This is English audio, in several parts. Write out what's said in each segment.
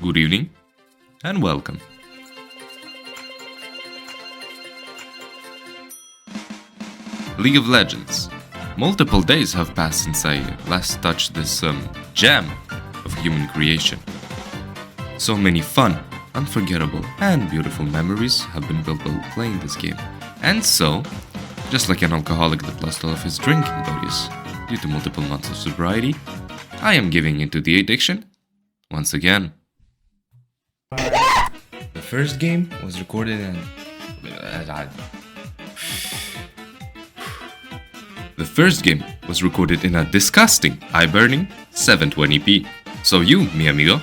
Good evening, and welcome. League of Legends. Multiple days have passed since I last touched this gem of human creation. So many fun, unforgettable, and beautiful memories have been built while playing this game. And so, just like an alcoholic that lost all of his drinking buddies due to multiple months of sobriety, I am giving into the addiction once again. The first game was recorded in... The first game was recorded in a disgusting, eye-burning 720p. So you, mi amigo,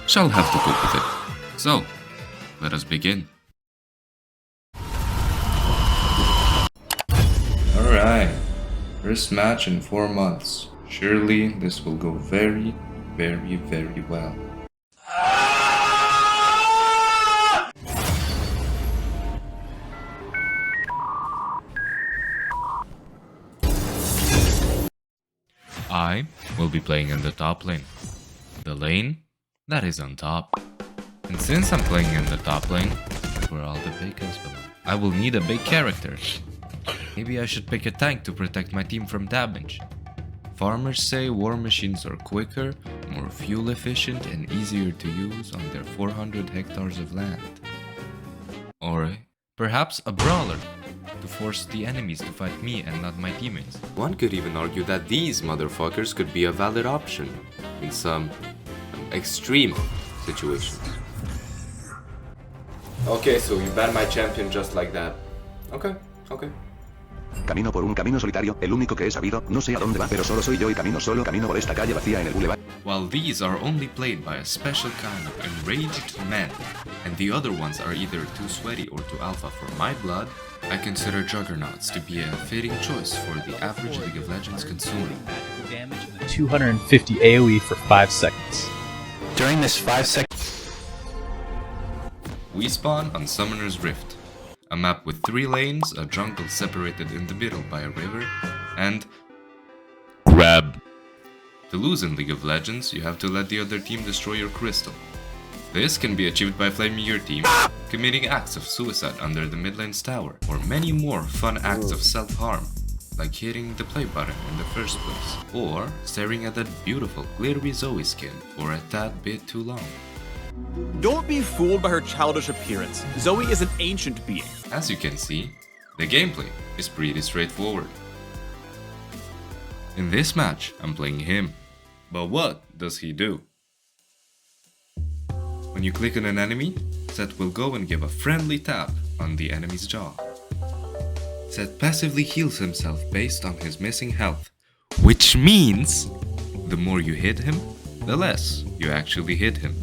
shall have to cope with it. So, let us begin. Alright, first match in 4 months. Surely this will go very, very, very well. I will be playing in the top lane. The lane that is on top. And since I'm playing in the top lane, where all the big guys belong, I will need a big character. Maybe I should pick a tank to protect my team from damage. Farmers say war machines are quicker, more fuel efficient, and easier to use on their 400 hectares of land. Or perhaps a brawler, to force the enemies to fight me and not my teammates. One could even argue that these motherfuckers could be a valid option in some extreme situations. Okay, so you ban my champion just like that. Okay. Camino por un camino solitario, el único que he sabido, no sé a dónde va, pero solo soy yo y camino solo, camino por esta calle vacía en el boulevard. While these are only played by a special kind of enraged men, and the other ones are either too sweaty or too alpha for my blood, I consider Juggernauts to be a fitting choice for the average League of Legends consumer. Damage and 250 AoE for 5 seconds. During this 5 seconds, We spawn on Summoner's Rift, a map with 3 lanes, a jungle separated in the middle by a river, and grab. To lose in League of Legends, you have to let the other team destroy your crystal. This can be achieved by flaming your team, committing acts of suicide under the mid lane's tower, or many more fun acts of self-harm, like hitting the play button in the first place, or staring at that beautiful glittery Zoe skin for a tad bit too long. don't be fooled by her childish appearance. Zoe is an ancient being. As you can see, the gameplay is pretty straightforward. In this match, I'm playing him. But what does he do? When you click on an enemy, Seth will go and give a friendly tap on the enemy's jaw. Seth passively heals himself based on his missing health, which means the more you hit him, the less you actually hit him.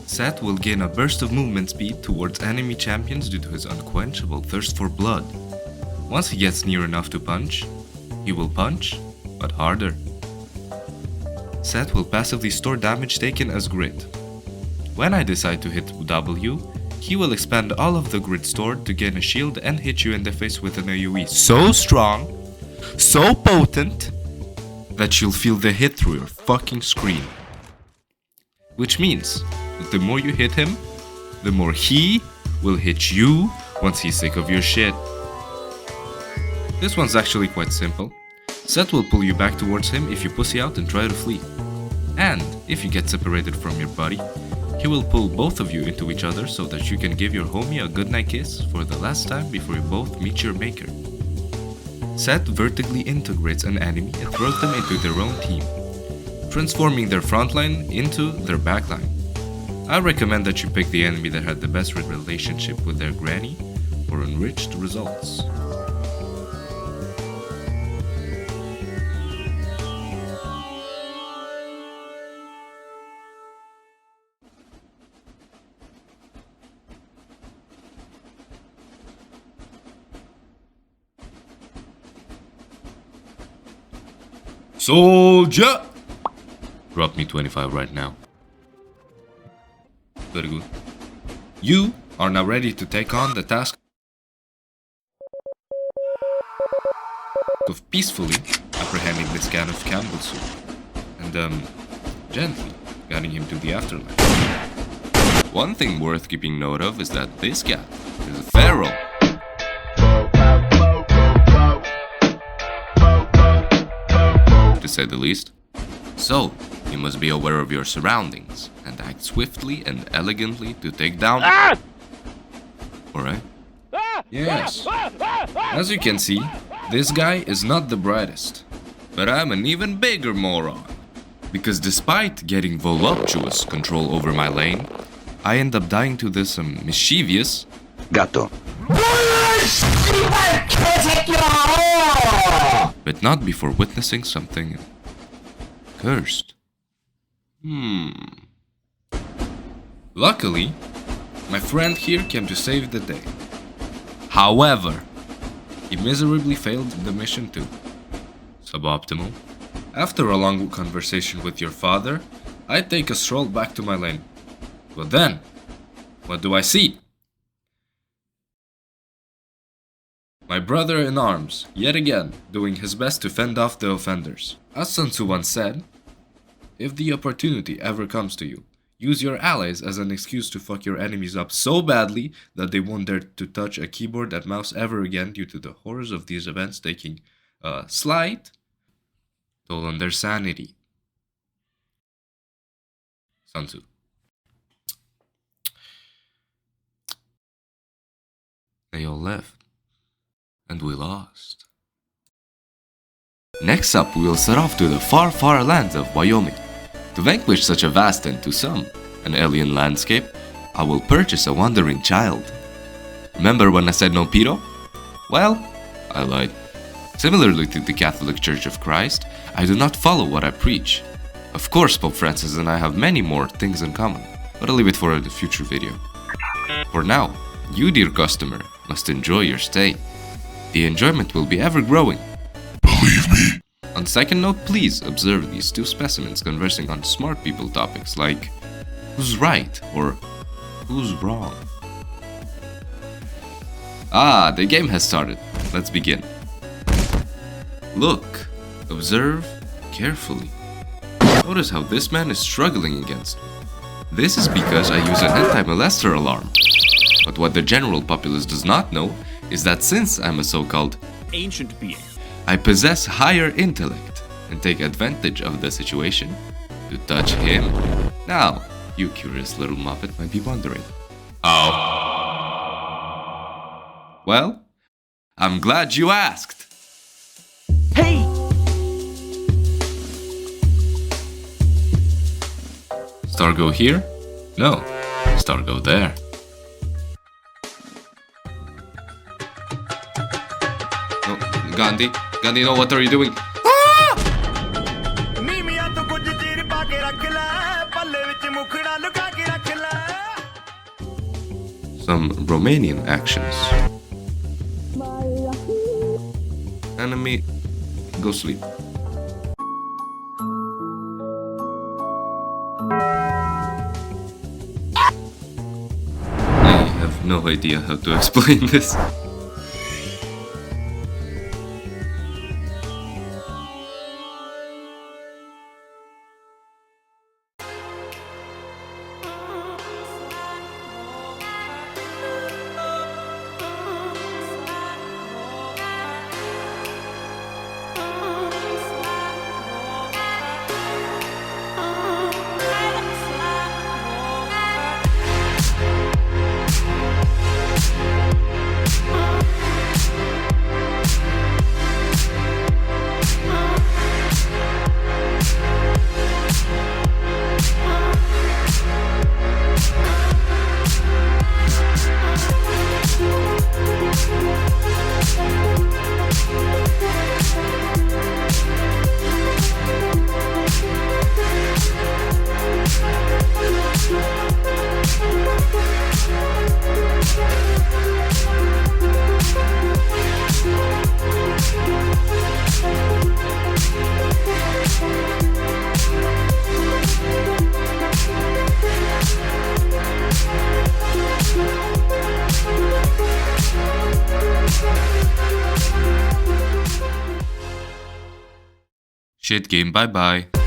Seth will gain a burst of movement speed towards enemy champions due to his unquenchable thirst for blood. Once he gets near enough to punch, he will punch, but harder. Seth will passively store damage taken as grit. When I decide to hit W, he will expand all of the grit stored to gain a shield and hit you in the face with an AoE so strong, so potent, that you'll feel the hit through your fucking screen. Which means that the more you hit him, the more he will hit you once he's sick of your shit. This one's actually quite simple. Seth will pull you back towards him if you pussy out and try to flee. And if you get separated from your buddy, he will pull both of you into each other so that you can give your homie a goodnight kiss for the last time before you both meet your maker. Seth vertically integrates an enemy and throws them into their own team, transforming their frontline into their backline. I recommend that you pick the enemy that had the best relationship with their granny for enriched results. Soldier! Drop me 25 right now. Very good. You are now ready to take on the task of peacefully apprehending this can of Campbell soup and gently guiding him to the afterlife. One thing worth keeping note of is that this cat is a feral. To say the least. So, you must be aware of your surroundings and act swiftly and elegantly to take down... Alright? Yes. As you can see, this guy is not the brightest. But I'm an even bigger moron. Because despite getting voluptuous control over my lane, I end up dying to this mischievous... Gato. But not before witnessing something... cursed. Luckily, my friend here came to save the day. However, he miserably failed the mission too. Suboptimal. After a long conversation with your father, I take a stroll back to my lane. But then, what do I see? My brother in arms, yet again, doing his best to fend off the offenders. As Sun Tzu once said, if the opportunity ever comes to you, use your allies as an excuse to fuck your enemies up so badly that they won't dare to touch a keyboard and mouse ever again due to the horrors of these events taking a slight toll on their sanity. Sun Tzu. They all left. And we lost. Next up, we will set off to the far, far lands of Wyoming. To vanquish such a vast and to some, an alien landscape, I will purchase a wandering child. Remember when I said no pedo? Well, I lied. Similarly to the Catholic Church of Christ, I do not follow what I preach. Of course, Pope Francis and I have many more things in common, but I'll leave it for a future video. For now, you, dear customer, must enjoy your stay. The enjoyment will be ever growing. Believe me. On second note, please observe these two specimens conversing on smart people topics like who's right or who's wrong. Ah, the game has started. Let's begin. Look, observe carefully. Notice how this man is struggling against me. This is because I use an anti-molester alarm. But what the general populace does not know is that since I'm a so-called ancient being, I possess higher intellect and take advantage of the situation to touch him. Now, you curious little muppet might be wondering. Oh. Well, I'm glad you asked. hey! Stargo here? No, Stargo there. Oh, Gandhi, no, what are you doing? Some Romanian actions. Enemy, go sleep. I have no idea how to explain this. Shit game, bye bye.